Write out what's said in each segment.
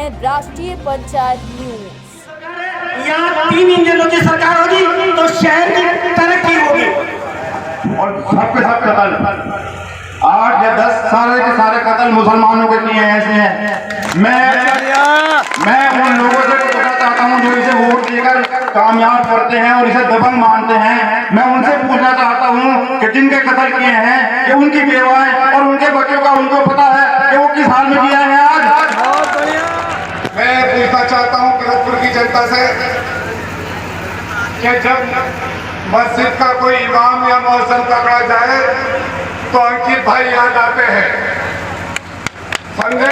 हैं राष्ट्रीय पंचायत न्यूज। यहाँ 3 इंजनों की सरकार होगी तो शहर की तरक्की होगी। और सबके सब कत्ल 8 या 10 सारे के सारे कत्ल मुसलमानों के किए हैं इसने। मैं उन लोगों से पूछना चाहता हूँ जो इसे वोट देकर कामयाब करते हैं और इसे दबंग मानते हैं। मैं उनसे पूछना चाहता हूँ कि जिनके कत्ल किए हैं कि उनकी बेवाएं और उनके बच्चों का उनको पता है कि वो किस हाल में किया है आज। मैं पूछना चाहता हूँ किरतपुर की जनता से कि जब मस्जिद का कोई इमाम या मौज़िन पकड़ा जाए तो अंकित भाई याद आते हैं, समझे?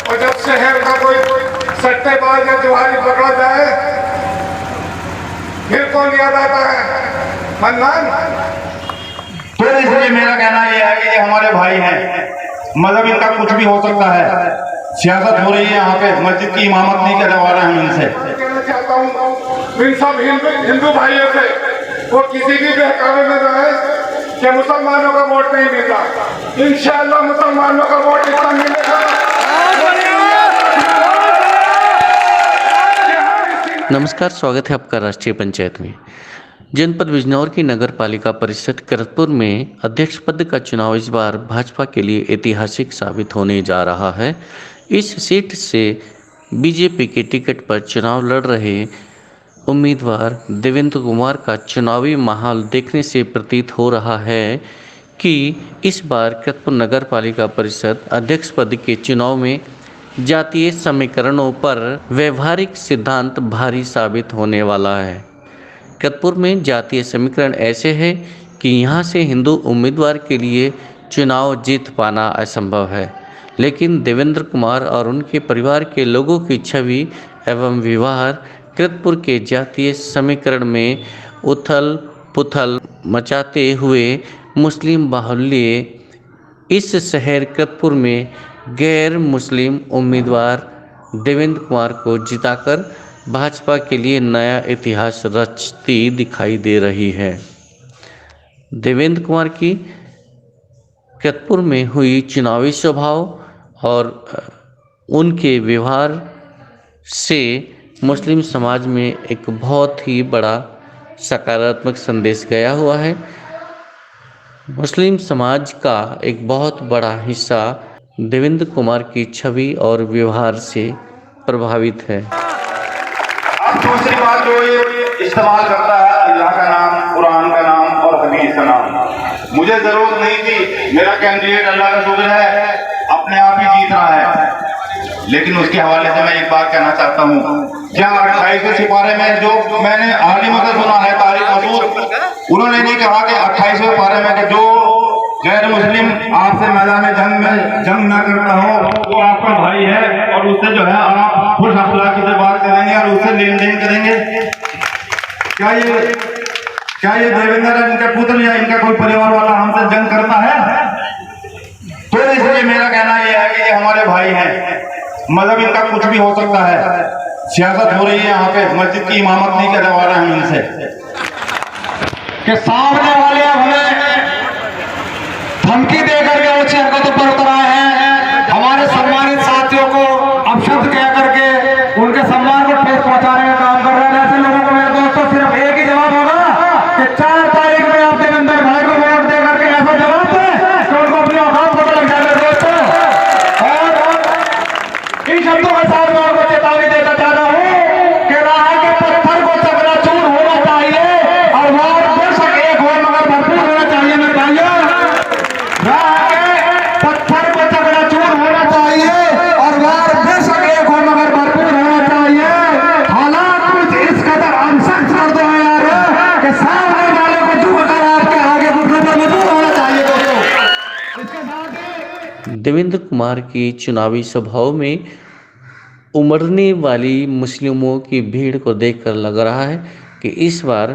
और जब शहर का कोई सट्टेबाज या जुआरी पकड़ा जाए फिर कौन याद आता है? मन्नान। तो इसलिए मेरा कहना यह है कि ये हमारे भाई हैं, मतलब इनका कुछ भी हो सकता है। सियासत हो रही है यहाँ पे, मस्जिद की इमामत नहीं करवा रहे हैं इनसे। कहना चाहता हूँ इन सब हिंदू भाइयों से वो किसी भी बहकावे में रहे कि मुसलमानों का वोट नहीं मिलता। इंशाअल्लाह मुसलमानों का वोट इतना मिलेगा। नमस्कार, स्वागत है आपका राष्ट्रीय पंचायत में। जनपद बिजनौर की नगर पालिका परिषद किरतपुर में अध्यक्ष पद का चुनाव इस बार भाजपा के लिए ऐतिहासिक साबित होने जा रहा है। इस सीट से बीजेपी के टिकट पर चुनाव लड़ रहे उम्मीदवार देवेंद्र कुमार का चुनावी माहौल देखने से प्रतीत हो रहा है कि इस बार किरतपुर नगर पालिका परिषद अध्यक्ष पद के चुनाव में जातीय समीकरणों पर व्यवहारिक सिद्धांत भारी साबित होने वाला है। किरतपुर में जातीय समीकरण ऐसे है कि यहाँ से हिंदू उम्मीदवार के लिए चुनाव जीत पाना असंभव है, लेकिन देवेंद्र कुमार और उनके परिवार के लोगों की छवि एवं व्यवहार किरतपुर के जातीय समीकरण में उथल पुथल मचाते हुए मुस्लिम बाहुल्य इस शहर किरतपुर में गैर मुस्लिम उम्मीदवार देवेंद्र कुमार को जिताकर भाजपा के लिए नया इतिहास रचती दिखाई दे रही है। देवेंद्र कुमार की किरतपुर में हुई चुनावी स्वभाव और उनके व्यवहार से मुस्लिम समाज में एक बहुत ही बड़ा सकारात्मक संदेश गया हुआ है। मुस्लिम समाज का एक बहुत बड़ा हिस्सा देवेंद्र कुमार की छवि और व्यवहार से प्रभावित है। अब दूसरी बात जो ये इस्तेमाल करता है अल्लाह का नाम, कुरान का नाम और हदीस का नाम। मुझे जरूरत नहीं थी, मेरा कैंडिडेट अल्लाह का शुक्र है अपने आप ही जीत रहा है। लेकिन उसके हवाले से मैं एक बात कहना चाहता हूँ, क्या 28वें सिपारे में जो मैंने आलिमों से सुना है, तारिक मसूद, उन्होंने नहीं कहा कि 28वें पारे में कि जो गैर मुस्लिम आपसे मैदान में जंग ना करता हो वो आपका भाई है और उससे जो है आप खुश अखलाकी से बात करेंगे और उससे लेन देन करेंगे। क्या ये देवेंद्र इनका पुत्र या इनका कोई परिवार वाला हमसे जंग करता है? तो इसलिए मेरा कहना यह है कि ये हमारे भाई हैं, मतलब इनका कुछ भी हो सकता है। सियासत हो रही है यहाँ पे, मस्जिद की इमामत नहीं करवा रहे हैं इनसे कि सामने वाले अब हमें धमकी देकर के ऊंची हरकतों पर उतर आए हैं। हमारे सम्मानित साथियों को अपशब्द कह करके उनके सम्मान को ठेस पहुंचाने का काम कर रहे हैं। ऐसे लोगों को मेरे दोस्तों सिर्फ एक ही जवाब होगा कि 4 तारीख में आप देवेंद्र भाई को वोट दे करके ऐसा जवाब दें कि उनको अपनी औकात पता लग जाए दोस्तों। और इन शब्दों के साथ मैं आपको चेतावनी देना चाह रहा हूँ कि राह के पत्थर को चकनाचूर होना चाहिए और वोट बेशक एक हो मगर भरपूर होना चाहिए मेरे भाइयों। राह के पत्थर को चकनाचूर होना चाहिए और वार बेशक एक हो मगर भरपूर होना चाहिए। हालात कुछ इस कदर अनसख्त कर दो यार कि सामने वाले को झुककर आपके आगे घुटने पर मजबूर होना चाहिए दोस्तों। देवेंद्र कुमार की चुनावी सभाओं में उमड़ने वाली मुस्लिमों की भीड़ को देखकर लग रहा है कि इस बार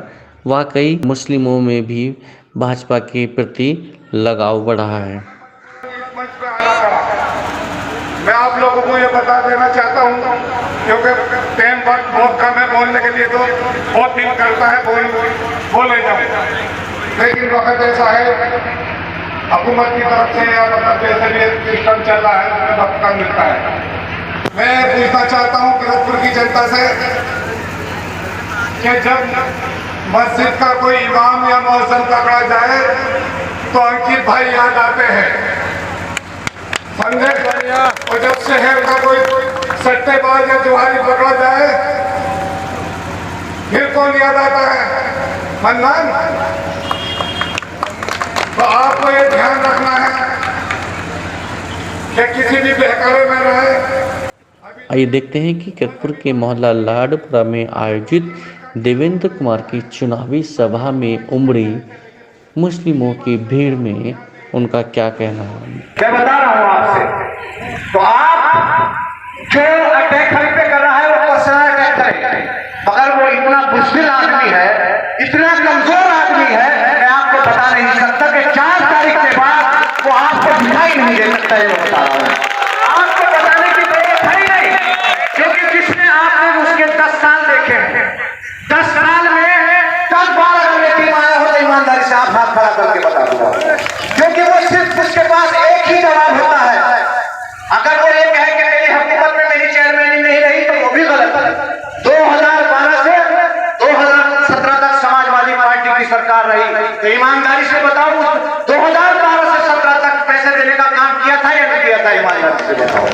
वाकई मुस्लिमों में भी भाजपा के प्रति लगाव बढ़ा है। मैं आप लोगों को ये बता देना चाहता हूँ क्योंकि टाइम बहुत कम है बोलने के लिए, तो बहुत दिल करता है बोले जाओ, लेकिन वक्त ऐसा है हुकूमत की तरफ से या मतलब जैसे भी सिस्टम चल रहा है उसमें वक्त कम मिलता है। मैं पूछना चाहता हूं किरतपुर की जनता से कि जब मस्जिद का कोई इमाम या मौज़िन पकड़ा जाए तो अंकित भाई याद आते हैं, समझे? और जब शहर का कोई सट्टेबाज या जुआरी पकड़ा जाए फिर कौन याद आता है? मन्नान। तो आपको ये ध्यान रखना है कि किसी भी बहकावे में रहे। आइए देखते हैं कि किरतपुर के मोहल्ला लाडपुरा में आयोजित देवेंद्र कुमार की चुनावी सभा में उमड़ी मुस्लिमों की भीड़ में उनका क्या कहना है। मैं बता रहा हूँ आपसे, तो आप जो अटैक हम पे कर रहा है वो पर्सनल अटैक करें, मगर वो इतना बुज़दिल आदमी है, इतना कमजोर आदमी है, मैं आपको बता नहीं सकता कि 4 तारीख के बाद वो आपको दिखाई नहीं दे सकता है। मैं बता रहा हूँ, आपको बताने की जरूरत है ही नहीं, क्योंकि जिसने आपने उसके 10 साल देखे, 10 साल में 10-12 अगर टीम आया हो तो ईमानदारी से आप हाथ खड़ा करके बता दूंगा, क्योंकि वो सिर्फ उसके पास एक ही जवाब होता है। अगर वो ये कहे कि मेरी हुकूमत में मेरी चेयरमैनी नहीं रही तो वो भी गलत है। 2012 से 2017 तक समाजवादी पार्टी की सरकार रही, तो ईमानदारी से बताओ 2012 से 17 तक पैसे देने का काम किया था या नहीं किया था? ईमानदारी से बताओ।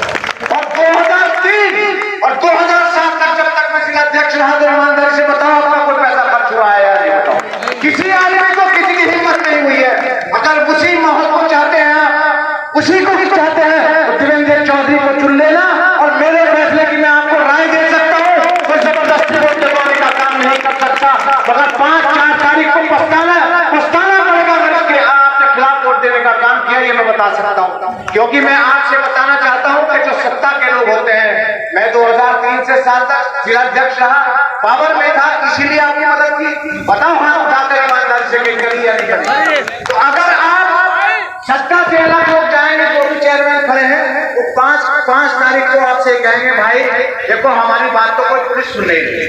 और 2003 और 2007 तक जब तक मैं जिला अध्यक्ष रहा तो ईमानदारी से बताओ आपका कोई पैसा खर्च हुआ है या नहीं? बताओ। किसी आदमी को किसी की हिम्मत नहीं हुई है। अगर उसी माहौल को चाहते हैं, उसी को भी चाहते हैं, तो देवेंद्र चौधरी को चुन लेना और मेरे फैसले की मैं आपको राय दे सकता हूँ। कोई जबरदस्ती वोट दिलवाने का काम नहीं कर सकता, मगर 5-4 तारीख को पछताना पड़ेगा कि आपने खिलाफ वोट देने का काम किया, ये मैं बता सकता हूँ। क्योंकि मैं आपसे बताना चाहता हूँ कि जो सत्ता के लोग होते हैं, मैं 2003 से 7 तक जिला अध्यक्ष रहा, पावर में था, इसीलिए आपकी मदद की। बताओ हाथ उठाकर ईमानदारी से करी या नहीं करी? तो अगर आप सत्ता से अलग लोग जाएंगे, जो भी चेयरमैन खड़े हैं, वो 5 तारीख को आपसे कहेंगे भाई देखो हमारी बात तो कोई पुलिस सुन नहीं रही,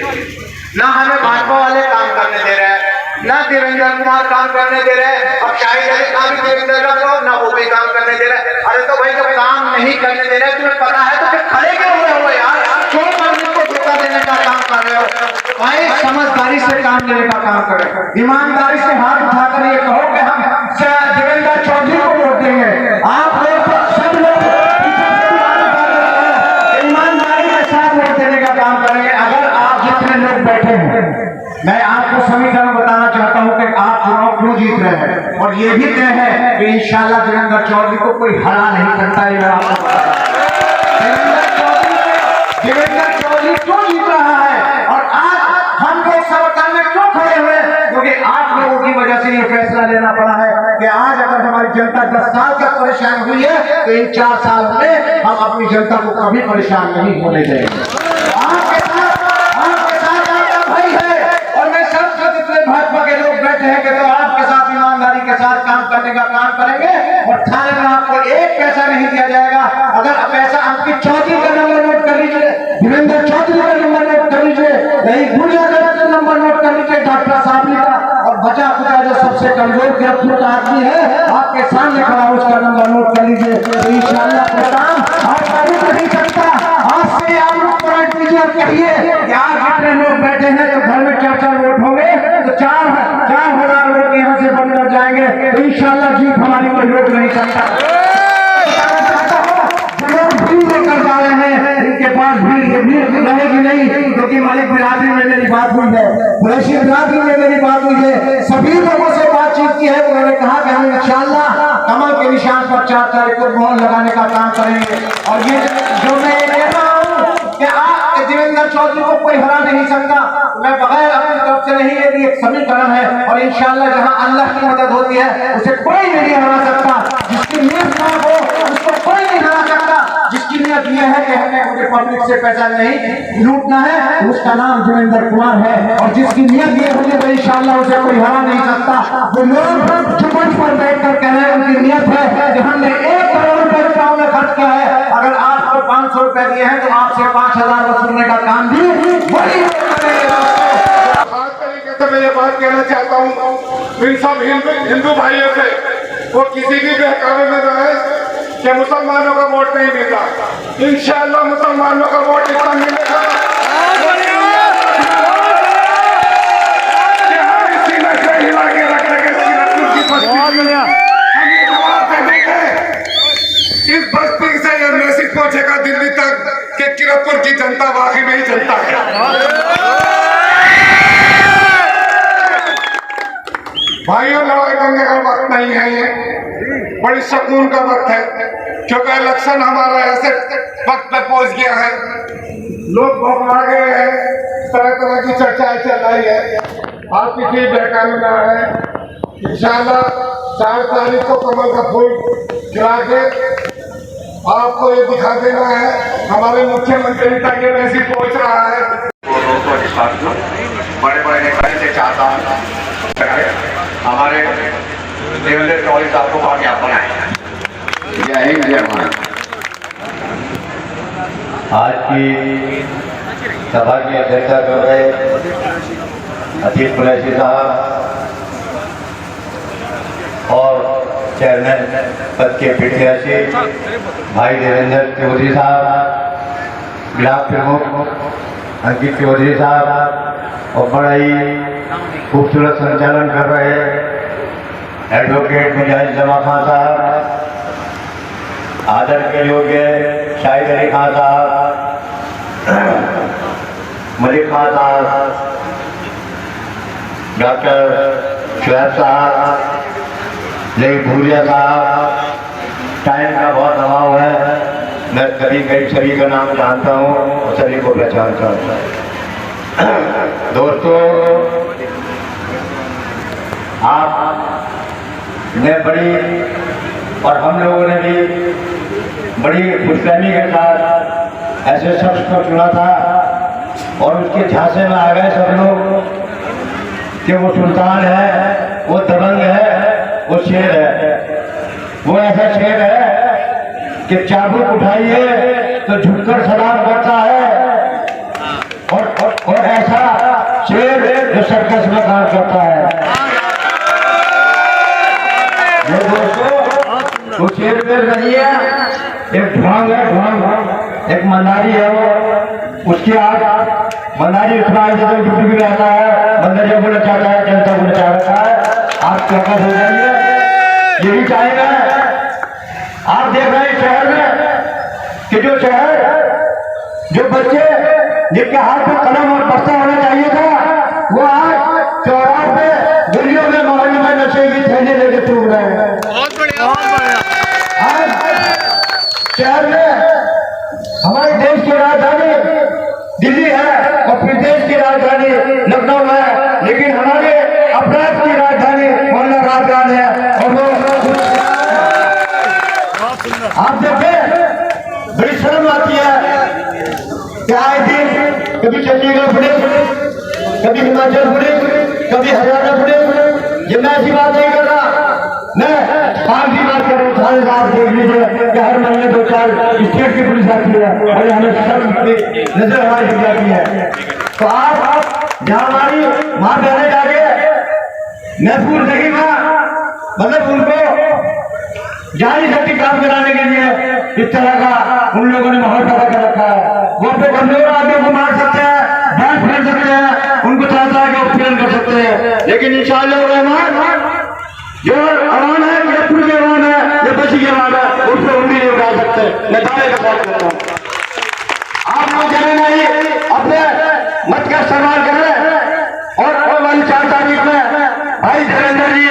ना हमें भाजपा वाले काम करने दे रहे हैं, ना देवेंद्र कुमार काम करने दे रहे हैं, अब शाहिद अली का भी देवेंद्र रखो ना वो भी काम करने दे रहे हैं। अरे तो भाई जब काम नहीं करने दे रहे तुम्हें पता है तो फिर खड़े क्यों हुए हो यार? क्यों पब्लिक को धोखा देने का काम कर रहे हो? भाई समझदारी से काम लेने का काम करें, ईमानदारी से हाथ उठाकर ये कहो कि हम देवेंद्र चौधरी को वोट देंगे। आप लोग सब लोग ईमानदारी के साथ वोट देने का काम करेंगे। अगर आप जितने लोग बैठे हैं, मैं आपको समीकरण बताना चाहता हूं कि आप चुनाव क्यों जीत रहे हैं, और ये भी तय है कि इंशाल्लाह देवेंद्र चौधरी को कोई हरा नहीं सकता। ये मैं आपको बता रहा हूं। देवेंद्र चौधरी क्यों जीत रहा है और आज हम लोग सरकार में क्यों खड़े हुए, क्योंकि आप लोगों की वजह से ये फैसला लेना पड़ा है कि आज अगर हमारी जनता 10 साल तक परेशान हुई है तो इन 4 साल में हम अपनी जनता को कभी परेशान नहीं होने देंगे। आपके साथ आपका भाई है, और मैं सबसे जितने भाजपा के लोग बैठे हैं कि तो आपके साथ ईमानदारी के साथ काम करने का काम करेंगे, और थाने में आपको एक पैसा नहीं दिया जाएगा। अगर पैसा आपकी चौधरी का नंबर नोट कर लीजिए, देवेंद्र चौधरी का नंबर नोट कर लीजिए, नहीं गुर्जर का नंबर नोट कर लीजिए, डॉक्टर साहब का, और बचा खुचा जो सबसे कमजोर किरतपुर का आदमी है आपके सामने खड़ा उसका नंबर नोट कर लीजिए। तो इंशाअल्लाह काम आपका रुक नहीं सकता। आज से आप लोग पलट दीजिए और कहिए कि आज जितने लोग बैठे हैं तो घर में 4 वोट होंगे तो 4,000 वोट यहाँ से बनकर जाएंगे। तो इंशाअल्लाह जीत हमारी कोई रोक नहीं सकता। लेकर जा रहे हैं इनके पास भीड़ रहेगी नहीं, क्योंकि मालिक बिरादरी में मेरी बात हुई है, कुरैशी बिरादरी में मेरी बात हुई है, सभी लोगों से बातचीत की है। उन्होंने कहा कि हम इंशाअल्लाह कमल के निशान पर 4 तारीख को मोहर लगाने का काम करेंगे। और ये जो मैं ये कह रहा हूँ कि आप देवेंद्र चौधरी को कोई हरा नहीं सकता, मैं बगैर अपनी तरफ से नहीं, ये भी एक समीकरण है, और इंशाअल्लाह जहाँ अल्लाह की मदद होती है उसे कोई नहीं हरा सकता। जिसकी नीयत ना हो उसको कोई नहीं हरा सकता। जिसकी नियत यह है कि हमें मुझे पब्लिक से पैसा नहीं लूटना है, उसका नाम देवेंद्र कुमार है, और जिसकी नियत ये होगी तो इंशाअल्लाह उसे कोई हरा नहीं सकता। वो लोग चुपन पर बैठकर कह रहे हैं उनकी नियत है कि हमने 1 करोड़ रुपए चुनाव में खर्च किया है, अगर आपको 500 रुपए दिए हैं तो आपसे 5,000 वसूलने का काम भी वही खास तरीके से मैं ये बात कहना चाहता हूँ इन सब हिंदू भाइयों से, वो किसी भी बहकावे में रहे, कि मुसलमानों का वोट नहीं मिलता। इंशाअल्लाह मुसलमानों का वोट इतना मिलेगा कि हम इसी में से हिला के रख देंगे। सीरतपुर की बस्ती हम ये जवाब दे देंगे। इस बस्ती से ये मैसेज पहुंचेगा दिल्ली तक कि किरतपुर की जनता वाकई में ही जनता है। भाइयों, लड़ाई करने का वक्त नहीं है, ये बड़ी सुकून का वक्त है, क्योंकि इलेक्शन हमारा ऐसे वक्त पे पहुंच गया है, लोग घबरा गए हैं, तरह तरह की चर्चाएं चल रही है, आप किसी बहकाने में आ रहे हैं। इंशाअल्लाह 4 तारीख को कमल का फूल खिला के आपको ये दिखा देना है, हमारे मुख्यमंत्री तक ये मैसेज पहुंच रहा है। बड़े बड़े नेता से चाहता हूँ हमारे देवेंद्र चौधरी साहब को ज्ञापन है। जय हिंद, जय भारत। आज की सभा की अध्यक्षता कर रहे अतीत कुरैशी साहब और चेयरमैन पद के प्रत्याशी भाई देवेंद्र चौधरी साहब, ब्लॉक प्रमुख अंकित चौधरी साहब और बड़ा ही खूबसूरत संचालन कर रहे एडवोकेट मुजाहिद जमा खान साहब, आदर के योग्य शाहिद अली खान साहब, मलिक खान साहब, डॉक्टर शुएब साहब, लेकिन भूरिया साहब, टाइम का बहुत अभाव है, मैं करीब सभी का नाम जानता हूँ और सभी को पहचानता हूँ। दोस्तों, आपने बड़ी और हम लोगों ने भी बड़ी खुशफहमी के साथ ऐसे शख्स को चुना था और उसके झांसे में आ गए सब लोग कि वो सुल्तान है, वो दबंग है, वो शेर है। वो ऐसा शेर है कि चाबुक उठाइए तो झुककर सलाम करता है और ऐसा शेर जो सर्कस में काम करता है। ये दोस्तों, वो शेर पे नहीं है, एक ढोंग है, ढोंग एक मंदारी है। वो उसकी आग मंदारी उठवाए से जो डुबी रहता है, मंदारियों को नचाता है, जनता को नचा रखा है। आप चौकस हो जाइए, यही चाहेगा। आप देख रहे हैं शहर में कि जो शहर, जो बच्चे जिनके हाथ में कलम और बस्ता होना चाहिए था, वो आज चौराहे पे गलियों में मोहल्ले में नशे की थैली लेके टूट रहे हैं। आज शहर में हमारे देश की राजधानी दिल्ली है और फिर देश की राजधानी लखनऊ है, लेकिन हमारे अपराध की राजधानी मोहल्ला राजधानी है। और वो आप देखें, बड़ी शर्म आती है कि आए दिन कभी चंडीगढ़ पुलिस, कभी हिमाचल पुलिस, कभी हरियाणा पुलिस। ये मैं ऐसी बात नहीं कर रहा, मैं काम की बात कर रहा हूँ। सारे साहब देख लीजिए कि हर महीने 2-4 स्टेट की पुलिस आती है और हमें शर्म की नजर हमारी दिख जाती है। तो आप जहाँ हमारी माँ बहने जाके महफूज नहीं माँ, मतलब उनको जारी शक्ति काम कराने के लिए इस तरह का उन लोगों ने माहौल पैदा कर रखा है। वो अपने कमजोर आदमियों को मार सकते हैं, बात फेर सकते हैं, उनको चाहता है कि उत्पीड़न कर सकते हैं। लेकिन इंशाअल्लाह रहमान जो अवान है, ये पूरी अवान है, ये बची अवान है, उसको उंगली नहीं उठा सकते। मैं दावे का बात करता हूँ। आप लोग जाने नहीं, अपने मत का इस्तेमाल करें और वाली 4 तारीख में भाई धीरेन्द्र जी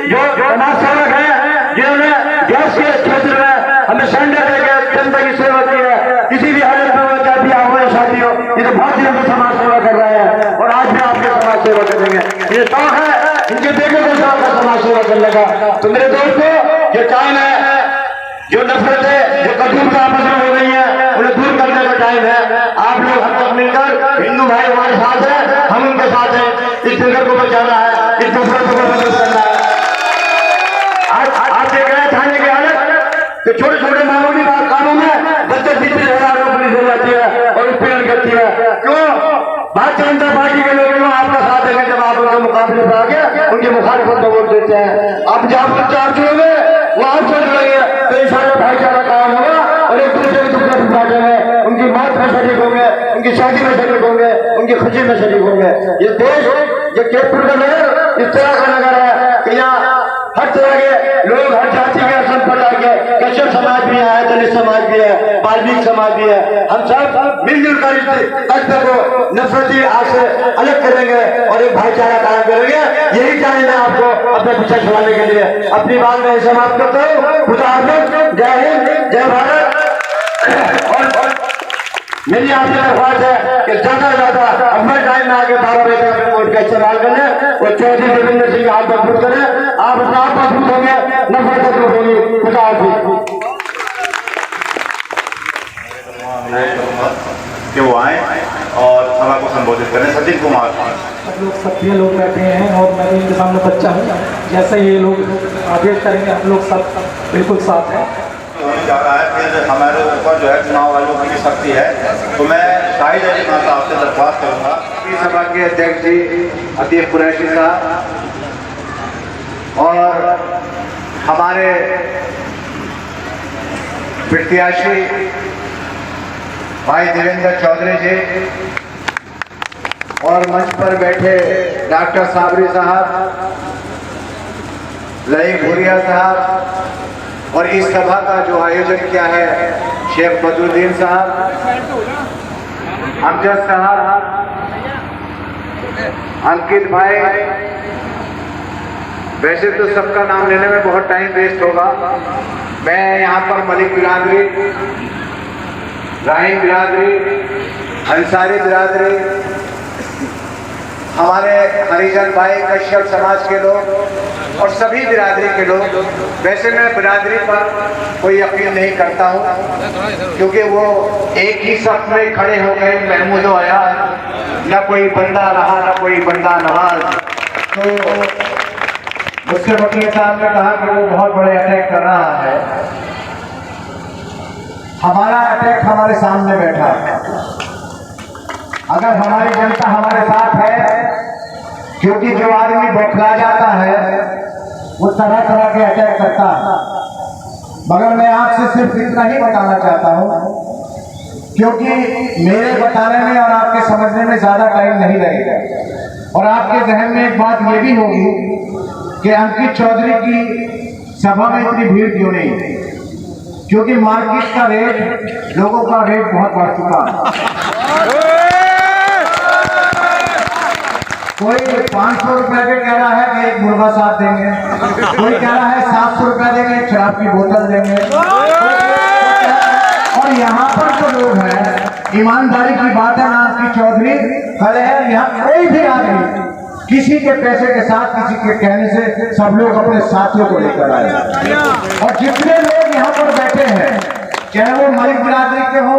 जो समाज सेवक है, जिन्होंने गैस के क्षेत्र में हमें सिलेंडर देकर जनता की सेवा की है, किसी भी हालत में चाहे ब्याह हो या शादी हो, ये तो बहुत दिनों से समाज सेवा कर रहे हैं और आज भी आपके समाज सेवा करेंगे। ये शौक है इनके देखे को शौक है समाज सेवा करने का। तो मेरे दोस्तों, ये टाइम है, जो नफरत है, जो कटुता आपस में हो रही है, उन्हें दूर करने का टाइम है। आप लोग हम तक मिलकर, हिंदू भाई हमारे साथ है, हम उनके साथ हैं, इस फिगर को बचाना है, इस नफरत को बदल करना है। आज देख रहे हैं थाने की हालत कि छोटे छोटे मामूली कामों में 25,000 पुलिस हो जाती है और उत्पीड़न करती है। क्यों? भारतीय जनता पार्टी के लोग आपका साथ देंगे, जब आप उनके मुकाबले पर आके उनके मुखालिफत को वोट देते हैं। आप जहाँ पर चार जुड़ोगे वो आपसे जुड़ेंगे, तो इंशाअल्लाह भाईचारा उनकी शादी में शरीक होंगे, उनकी खुशी में शरीक होंगे। ये देश, ये केतपुर का नगर इस तरह का नगर है कि यहाँ हर तरह के लोग, हर जाति के, संप्रदाय के, कश्यप समाज भी है, दलित समाज भी है, वाल्मीकि समाज भी है। हम सब मिलजुल कर इस कष्ट को, नफरती आग से अलग करेंगे और एक भाईचारा कायम करेंगे। यही चाहिए मैं आपको अपने पीछे छुड़ाने के लिए। अपनी बात में समाप्त करता हूँ। खुदा हाफिज़, जय हिंद, जय भारत। और मेरी आपसे दरख्वास्त है कि ज्यादा से ज्यादा अपने टाइम में आगे 12 बजे तक वोट का इस्तेमाल करें और चौधरी देवेंद्र सिंह आप मजबूत करें। आप अपना आप मजबूत होंगे, नफरत दूर होगी। खुदा हाफिज़। कि वो आए और सभा को संबोधित करें। सचिन कुमार। सब लोग सक्रिय लोग बैठे हैं और मैं भी इनके सामने बच्चा हूँ। जैसे ये लोग आगे करेंगे, हम लोग सब बिल्कुल साथ हैं। होने जा रहा है, फिर हमारे ऊपर जो है चुनाव आयोग की शक्ति है, तो मैं शाहिद अली खान साहब से दरख्वास्त करूँगा। सभा के अध्यक्ष जी अतीफ कुरैशी साहब और हमारे प्रत्याशी भाई देवेंद्र चौधरी जी और मंच पर बैठे डॉक्टर साबरी साहब, लई भूरिया साहब और इस सभा का जो आयोजन किया है शेख बदरुद्दीन साहब, अमजद साहब, अंकित भाई। वैसे तो सबका नाम लेने में बहुत टाइम वेस्ट होगा। मैं यहाँ पर मलिक बिरादरी, राहीम बिरादरी, अंसारी बिरादरी, हमारे हरिजन भाई, कश्यप समाज के लोग और सभी बिरादरी के लोग, वैसे मैं बिरादरी पर कोई यकीन नहीं करता हूँ क्योंकि वो एक ही सफ में खड़े हो गए, महमूद आया, न कोई बंदा रहा न कोई बंदा नवाज। तो मुझसे वकील साहब ने कहा कि वो बहुत बड़े अटैक कर रहा है। हमारा अटैक हमारे सामने बैठा है। अगर हमारी जनता हमारे साथ है, क्योंकि जो आदमी बौखला जाता है वो तरह तरह के अटैक करता है, मगर मैं आपसे सिर्फ इतना ही बताना चाहता हूं क्योंकि मेरे बताने में और आपके समझने में ज्यादा टाइम नहीं लगेगा। और आपके जहन में एक बात ये भी होगी कि अंकित चौधरी की सभा में इतनी भीड़ क्यों नहीं, क्योंकि मार्केट का रेट, लोगों का रेट बहुत बढ़ चुका है। कोई 500 रुपए के कह रहा है कि एक मुर्गा साथ देंगे, कोई कह रहा है 700 रुपए देंगे, एक शराब की बोतल देंगे। और यहाँ पर जो लोग हैं, ईमानदारी की बात है ना कि चौधरी खड़े हैं, यहाँ कोई भी आदमी किसी के पैसे के साथ, किसी के कहने से सब लोग अपने साथियों को लेकर आए। और जितने लोग यहाँ पर बैठे हैं, चाहे वो मलिक बिरादरी के हो,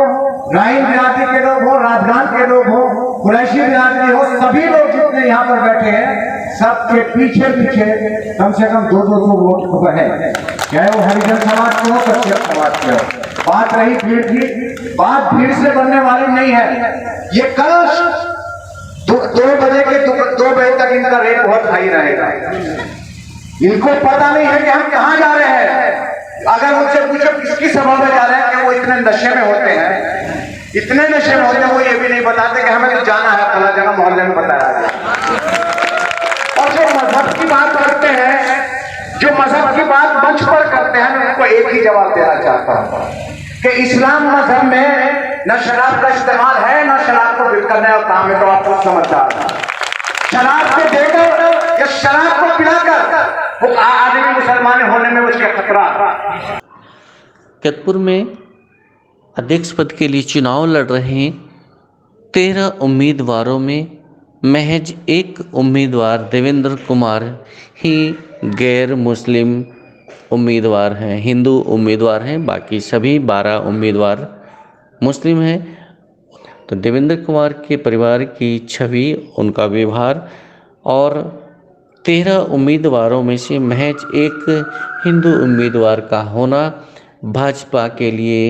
राहीम बिरादरी के लोग हो, राजगान के लोग हो, कुरैशी बिरादरी हो, सभी लोग जितने यहाँ पर बैठे हैं, सबके पीछे पीछे कम से कम 2-2 वोट है, चाहे वो हरिजन समाज के हो, कश्यप समाज के हो। बात रही भीड़ की, बात भीड़ से बनने वाली नहीं है। ये कल 2 बजे के 2 बजे तक इनका रेट बहुत हाई रहेगा। इनको पता नहीं है कि हम कहाँ जा रहे हैं। अगर मुझसे पूछो किसकी सभा में जा रहे हैं, कि वो इतने नशे में होते हैं, इतने नशे में होते हैं, वो ये भी नहीं बताते कि हमें तो जाना है फला जगह, मोहल्ले में बताया गया। और जो मजहब की बात करते हैं, जो मजहब की बात मंच पर करते हैं, मैं उनको एक ही जवाब देना चाहता हूँ कि इस्लाम मजहब में न शराब का इस्तेमाल है, न शराब को बिक करने का काम है। तो आप लोग समझदार हैं। शराब को देकर या शराब को पिलाकर वो आदमी मुसलमान होने में उसका खतरा। केतपुर में अध्यक्ष पद के लिए चुनाव लड़ रहे 13 उम्मीदवारों में महज एक उम्मीदवार देवेंद्र कुमार ही गैर मुस्लिम उम्मीदवार हैं, हिंदू उम्मीदवार हैं। बाकी सभी 12 उम्मीदवार मुस्लिम हैं। तो देवेंद्र कुमार के परिवार की छवि, उनका व्यवहार और 13 उम्मीदवारों में से महज एक हिंदू उम्मीदवार का होना भाजपा के लिए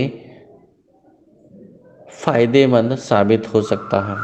फायदेमंद साबित हो सकता है।